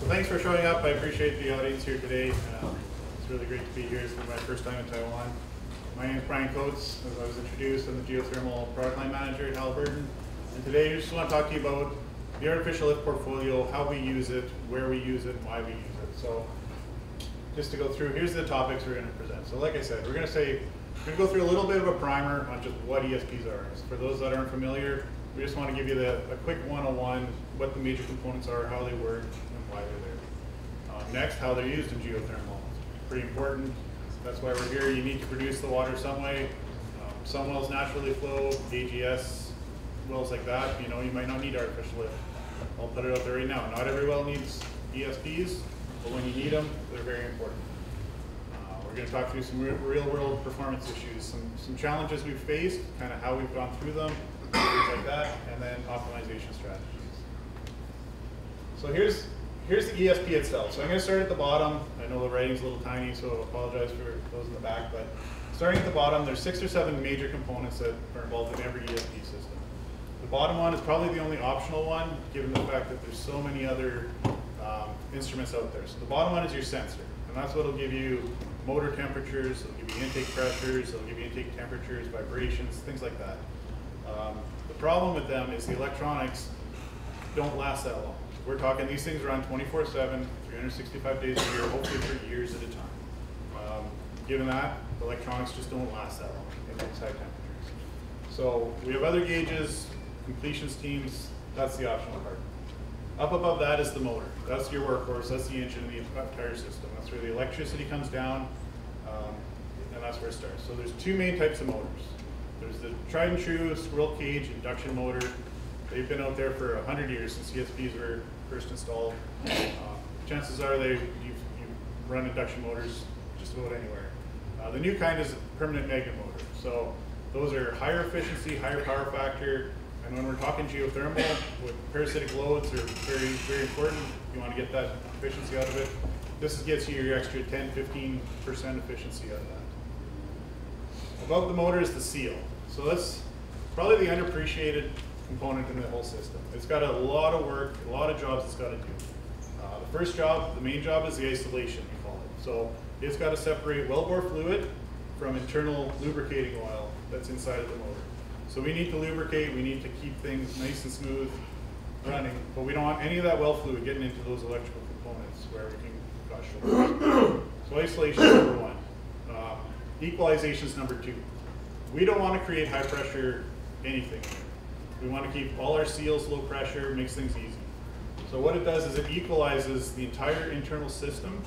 thanks for showing up. I appreciate the audience here today. It's really great to be here. It's my first time in Taiwan. My name is Bryan, as I was introduced. I'm the Geothermal Product Line Manager at Halliburton. And today I just want to talk to you about the artificial lift portfolio, how we use it, where we use it, and why we use it. So just to go through, here's the topics we're going to present. So like I said, we're going to go through a little bit of a primer on just what ESPs are. So for those that aren't familiar, we just want to give you a quick 101, what the major components are, how they work, and why they're there. Next, how they're used in geothermal. It's pretty important. That's why we're here. You need to produce the water some way. Some wells naturally flow, AGS wells like that, you might not need artificial lift. I'll put it out there right now. Not every well needs ESPs, but when you need them, they're very important. We're going to talk through some real-world performance issues, some challenges we've faced, kind of how we've gone through them, things like that, and then optimization strategies. So here's the ESP itself. So I'm going to start at the bottom. I know the writing's a little tiny, so I apologize for those in the back, but starting at the bottom, there's 6 or 7 major components that are involved in every ESP system. The bottom one is probably the only optional one, given the fact that there's so many other instruments out there. So the bottom one is your sensor, and that's what will give you motor temperatures, it'll give you intake pressures, it'll give you intake temperatures, vibrations, things like that. The problem with them is the electronics don't last that long. We're talking these things run 24/7, 365 days a year, hopefully for years at a time. Given that, the electronics just don't last that long in those high temperatures. So we have other gauges, completions teams, that's the optional part. Up above that is the motor. That's your workhorse, that's the engine of the entire system. That's where the electricity comes down, and that's where it starts. So there's 2 main types of motors. There's the tried and true squirrel cage induction motor. They've been out there for 100 years since ESPs were first installed. Chances are you've run induction motors just about anywhere. The new kind is a permanent magnet motor. So those are higher efficiency, higher power factor. And when we're talking geothermal, with parasitic loads are very, very important. You want to get that efficiency out of it. This gets you your extra 10, 15% efficiency out of that. Above the motor is the seal. So that's probably the underappreciated component in the whole system. It's got a lot of work, a lot of jobs it's got to do. The first job, the main job, is the isolation, we call it. So it's got to separate wellbore fluid from internal lubricating oil that's inside of the motor. So we need to lubricate, we need to keep things nice and smooth running, but we don't want any of that well fluid getting into those electrical components where we can cause short. So isolation is number 1. Equalization is number 2. We don't want to create high pressure anything. We want to keep all our seals low pressure, makes things easy. So what it does is it equalizes the entire internal system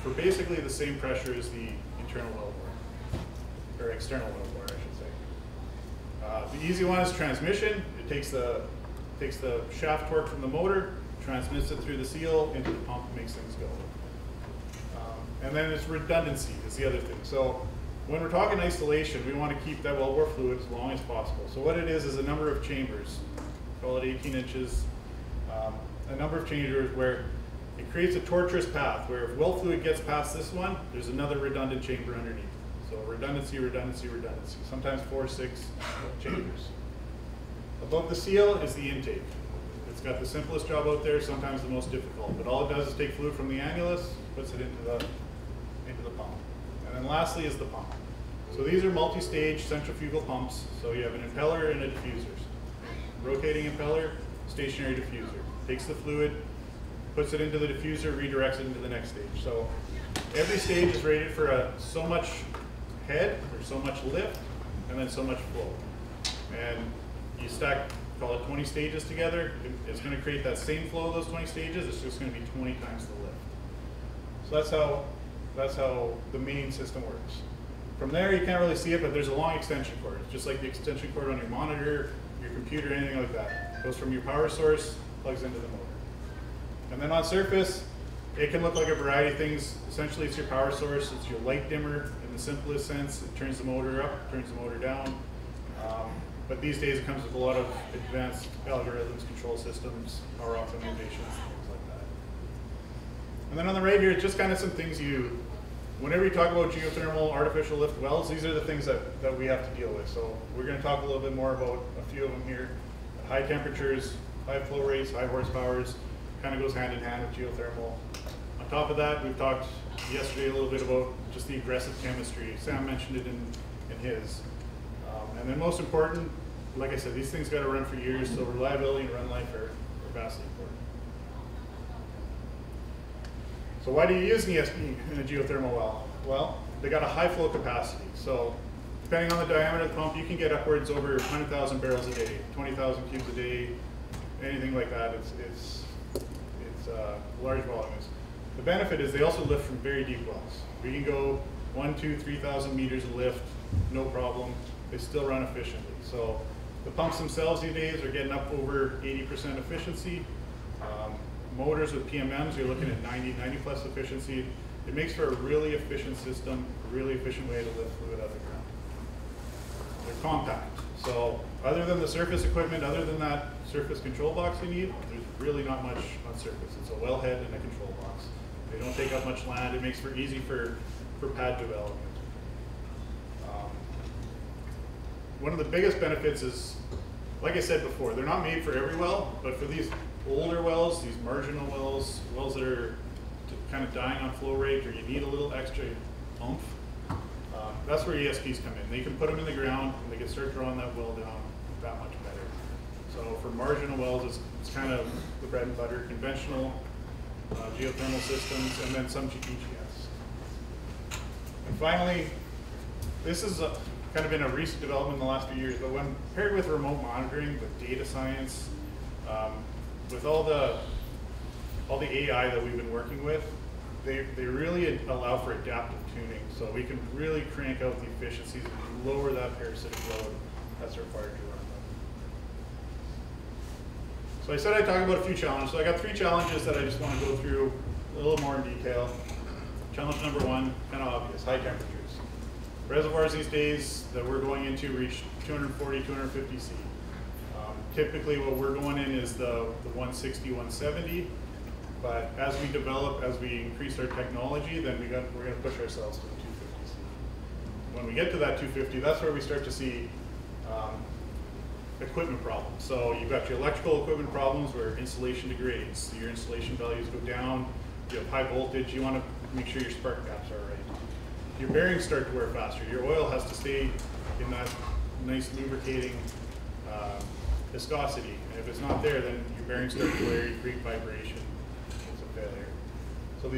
for basically the same pressure as the internal wellbore, or external wellbore, I should say. The easy one is transmission. It takes the shaft torque from the motor, transmits it through the seal into the pump, makes things go. And then it's redundancy is the other thing. So when we're talking isolation, we want to keep that wellbore fluid as long as possible. So what it is a number of chambers, call it 18 inches, a number of chambers where it creates a tortuous path where if well fluid gets past this one, there's another redundant chamber underneath. So redundancy, redundancy, redundancy, sometimes 4 or 6 chambers. Above the seal is the intake. It's got the simplest job out there, sometimes the most difficult, but all it does is take fluid from the annulus, puts it into the pump. And then lastly is the pump. So these are multi-stage centrifugal pumps. So you have an impeller and a diffuser. Rotating impeller, stationary diffuser. Takes the fluid, puts it into the diffuser, redirects it into the next stage. So every stage is rated for so much head, or so much lift, and then so much flow. And you stack, call it 20 stages together, it's going to create that same flow of those 20 stages, it's just going to be 20 times the lift. So that's how the main system works. From there, you can't really see it, but there's a long extension cord. It's just like the extension cord on your monitor, your computer, anything like that. It goes from your power source, plugs into the motor. And then on surface, it can look like a variety of things. Essentially, it's your power source. It's your light dimmer in the simplest sense. It turns the motor up, turns the motor down. But these days, it comes with a lot of advanced algorithms, control systems, power optimizations, things like that. And then on the right here, just kind of some things whenever you talk about geothermal artificial lift wells, these are the things that we have to deal with. So we're going to talk a little bit more about a few of them here. High temperatures, high flow rates, high horsepowers, kind of goes hand in hand with geothermal. On top of that, we've talked yesterday a little bit about just the aggressive chemistry. Sam mentioned it in his. And then most important, like I said, these things got to run for years, so reliability and run life are vastly important. So why do you use an ESP in a geothermal well? Well, they got a high flow capacity. So depending on the diameter of the pump, you can get upwards over 100,000 barrels a day, 20,000 cubes a day, anything like that. It's large volumes. The benefit is they also lift from very deep wells. We can go 1, 2, 3,000 meters of lift, no problem. They still run efficiently. So the pumps themselves these days are getting up over 80% efficiency. Motors with PMMs, you're looking at 90 plus efficiency. It makes for a really efficient system, a really efficient way to lift fluid out of the ground. They're compact. So other than the surface equipment, other than that surface control box you need, there's really not much on surface. It's a wellhead and a control box. They don't take up much land. It makes for easy for pad development. One of the biggest benefits is, like I said before, they're not made for every well, but for these older wells, these marginal wells, wells that are kind of dying on flow rate, or you need a little extra oomph, that's where ESPs come in. They can put them in the ground and they can start drawing that well down that much better. So for marginal wells, it's kind of the bread and butter, conventional geothermal systems, and then some EGS. And finally, this is kind of been a recent development in the last few years, but when paired with remote monitoring, with data science, with all the AI that we've been working with, they really allow for adaptive tuning. So we can really crank out the efficiencies and lower that parasitic load that's required to run them. So I said I'd talk about a few challenges. So I got 3 challenges that I just want to go through a little more in detail. Challenge number 1, kind of obvious, high temperatures. Reservoirs these days that we're going into reach 240, 250 C. Typically what we're going in is the 160, 170, but as we develop, as we increase our technology, then we're going to push ourselves to the 250 C. When we get to that 250, that's where we start to see equipment problems. So you've got your electrical equipment problems where insulation degrades, your insulation values go down, you have high voltage, you want to make sure your spark gaps are right. Your bearings start to wear faster. Your oil has to stay in that nice lubricating viscosity. And if it's not there, then your bearings start to wear, you create vibration. It's a failure. So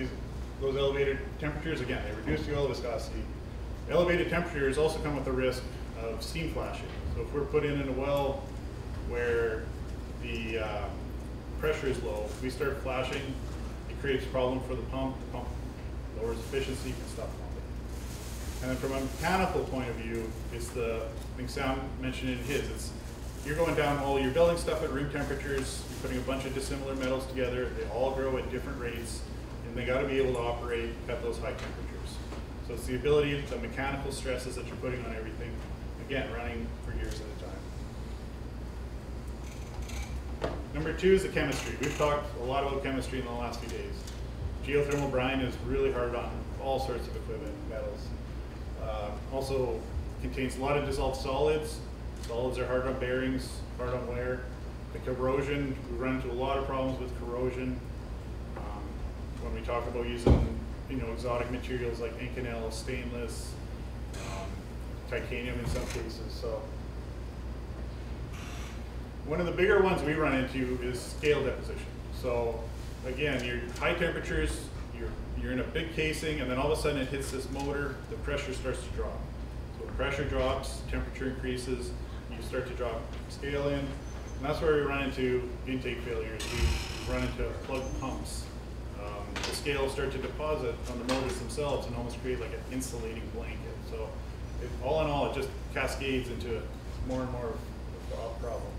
those elevated temperatures, again, they reduce the oil viscosity. Elevated temperatures also come with the risk of steam flashing. So if we're put in a well where the pressure is low, if we start flashing, it creates a problem for the pump lowers efficiency, and stuff. And then from a mechanical point of view, it's I think Sam mentioned in his, you're going down you're building stuff at room temperatures, you're putting a bunch of dissimilar metals together, they all grow at different rates, and they got to be able to operate at those high temperatures. So it's the ability, the mechanical stresses that you're putting on everything, again, running for years at a time. Number 2 is the chemistry. We've talked a lot about chemistry in the last few days. Geothermal brine is really hard on all sorts of equipment, metals. Also contains a lot of dissolved solids. Solids are hard on bearings, hard on wear. The corrosion, we run into a lot of problems with corrosion. When we talk about using exotic materials like Inconel, stainless, titanium in some cases. So one of the bigger ones we run into is scale deposition. So again, your high temperatures, you're in a big casing, and then all of a sudden it hits this motor, the pressure starts to drop. So when pressure drops, temperature increases, you start to drop scale in, and that's where we run into intake failures. We run into plugged pumps. The scales start to deposit on the motors themselves and almost create like an insulating blanket. So all in all, it just cascades into more and more of a problem.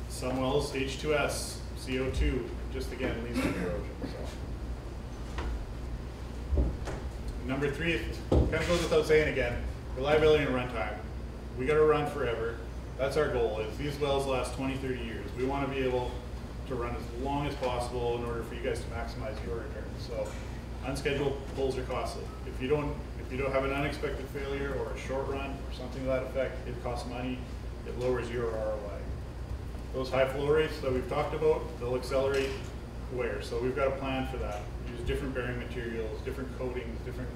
Some wells, H2S, CO2, just again leads to corrosion. So. Number 3, kind of goes without saying again, reliability and runtime. We got to run forever. That's our goal. Is these wells last 20, 30 years. We want to be able to run as long as possible in order for you guys to maximize your returns. So unscheduled pulls are costly. If you don't have an unexpected failure or a short run or something to that effect, it costs money. It lowers your ROI. those high flow rates that we've talked about, they'll accelerate wear. So we've got a plan for that. Use different bearing materials, different coatings, different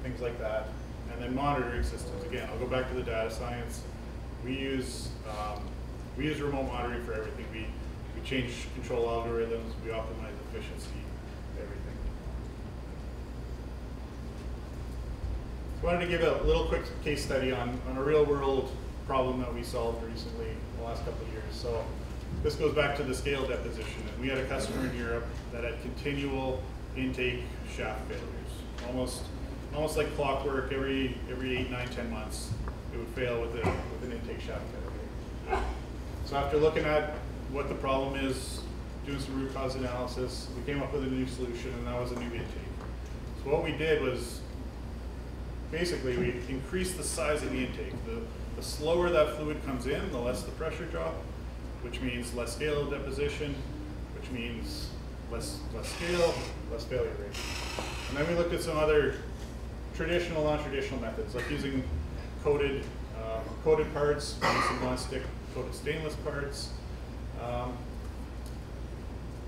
things like that. And then monitoring systems. Again, I'll go back to the data science. We use remote monitoring for everything. We change control algorithms, we optimize efficiency, everything. So I wanted to give a little quick case study on a real world problem that we solved recently in the last couple of years. So this goes back to the scale deposition. And we had a customer in Europe that had continual intake shaft failures. Almost like clockwork, every 8, 9, 10 months, it would fail with an intake shaft failure. So after looking at what the problem is, doing some root cause analysis, we came up with a new solution, and that was a new intake. So what we did was, basically, we increased the size of the intake. The slower that fluid comes in, the less the pressure drop, which means less scale of deposition, which means less scale, less failure rate. And then we looked at some other traditional, non-traditional methods, like using coated parts, some non-stick coated stainless parts.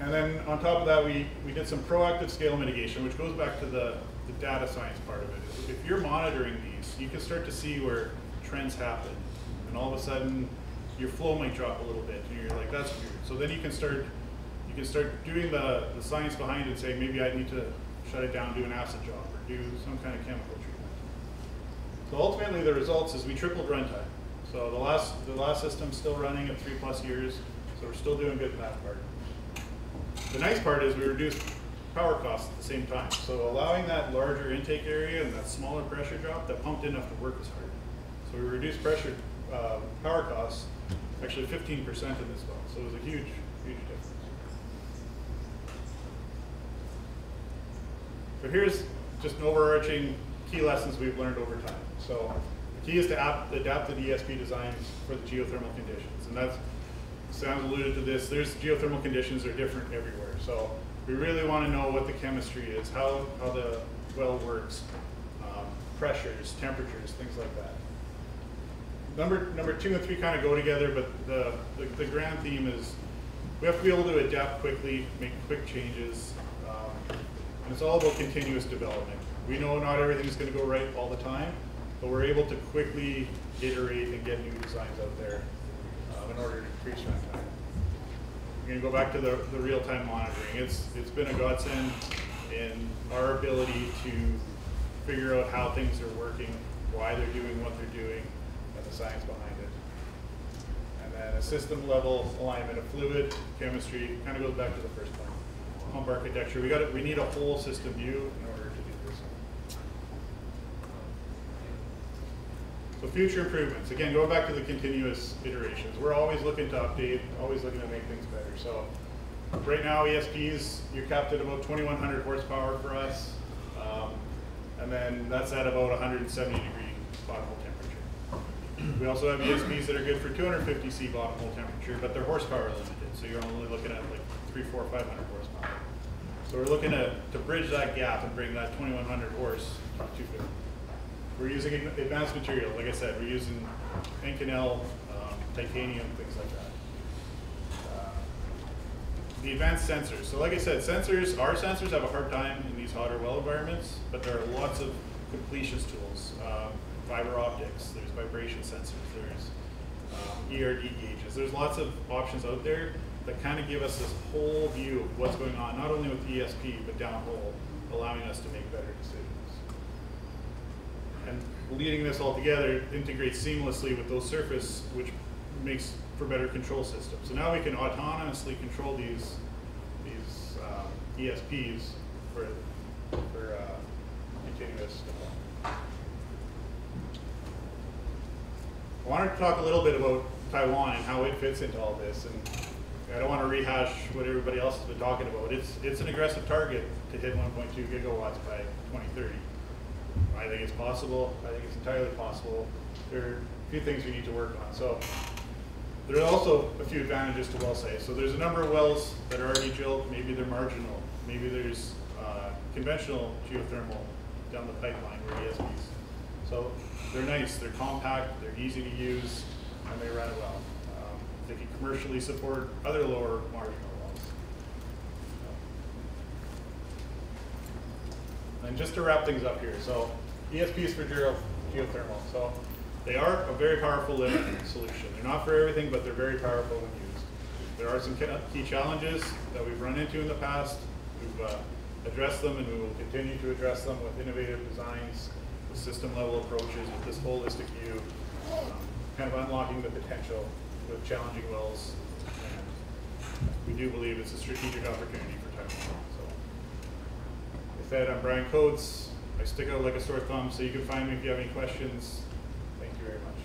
And then on top of that, we did some proactive scale mitigation, which goes back to the data science part of it. If you're monitoring these, you can start to see where trends happen, and all of a sudden your flow might drop a little bit, and you're like, that's weird. So then you can start doing the science behind it, and say, maybe I need to shut it down, do an acid job, or do some kind of chemical treatment. So ultimately, the results is we tripled runtime. So the last system's still running at 3+ years, so we're still doing good in that part. The nice part is we reduced power costs at the same time. So allowing that larger intake area and that smaller pressure drop, that pumped enough to work as hard. So we reduced power costs, actually 15% in this well. So it was a huge, huge difference. So here's just an overarching key lessons we've learned over time. So the key is to adapt the ESP designs for the geothermal conditions. And that's, Sam's alluded to this, there's geothermal conditions are different everywhere. So we really want to know what the chemistry is, how the well works, pressures, temperatures, things like that. Number 2 and 3 kind of go together, but the grand theme is we have to be able to adapt quickly, make quick changes, and it's all about continuous development. We know not everything is going to go right all the time, but we're able to quickly iterate and get new designs out there in order to increase runtime. We're going to go back to the real-time monitoring. It's been a godsend in our ability to figure out how things are working, why they're doing what they're doing, and the science behind it. And then a system-level alignment of fluid, chemistry, kind of goes back to the first point. Pump architecture, we need a whole system view in order to do this. So future improvements, again, going back to the continuous iterations. We're always looking to update, always looking to make things better. So right now, ESPs, you're capped at about 2,100 horsepower for us. And then that's at about 170 degree bottom hole temperature. We also have ESPs that are good for 250 C bottom hole temperature, but they're horsepower limited. So you're only looking at like 300, 400, 500 horsepower. So we're looking to bridge that gap and bring that 2,100 horse to 250. We're using advanced materials. Like I said, we're using Inconel, titanium, things like that. The advanced sensors. So like I said, our sensors have a hard time in these hotter well environments, but there are lots of completions tools. Fiber optics, there's vibration sensors, there's ERD gauges. There's lots of options out there that kind of give us this whole view of what's going on, not only with the ESP, but downhole, allowing us to make better decisions. And leading this all together integrates seamlessly with those surface, which makes for better control systems. So now we can autonomously control these ESPs for continuous deployment. I wanted to talk a little bit about Taiwan and how it fits into all this. And I don't want to rehash what everybody else has been talking about. It's an aggressive target to hit 1.2 gigawatts by 2030. I think it's possible. I think it's entirely possible. There are a few things we need to work on. So there are also a few advantages to well sites. So there's a number of wells that are already drilled. Maybe they're marginal. Maybe there's conventional geothermal down the pipeline or ESPs. So they're nice, they're compact, they're easy to use, and they run well. they can commercially support other lower marginal wells. And just to wrap things up here, so ESP is for geothermal. So they are a very powerful limit solution. They're not for everything, but they're very powerful when used. There are some key challenges that we've run into in the past. We've addressed them, and we will continue to address them with innovative designs, with system level approaches, with this holistic view, kind of unlocking the potential with challenging wells. And we do believe it's a strategic opportunity for Taiwan. So with that, I'm Bryan Coates. I stick out like a sore thumb, so you can find me if you have any questions. Thank you very much.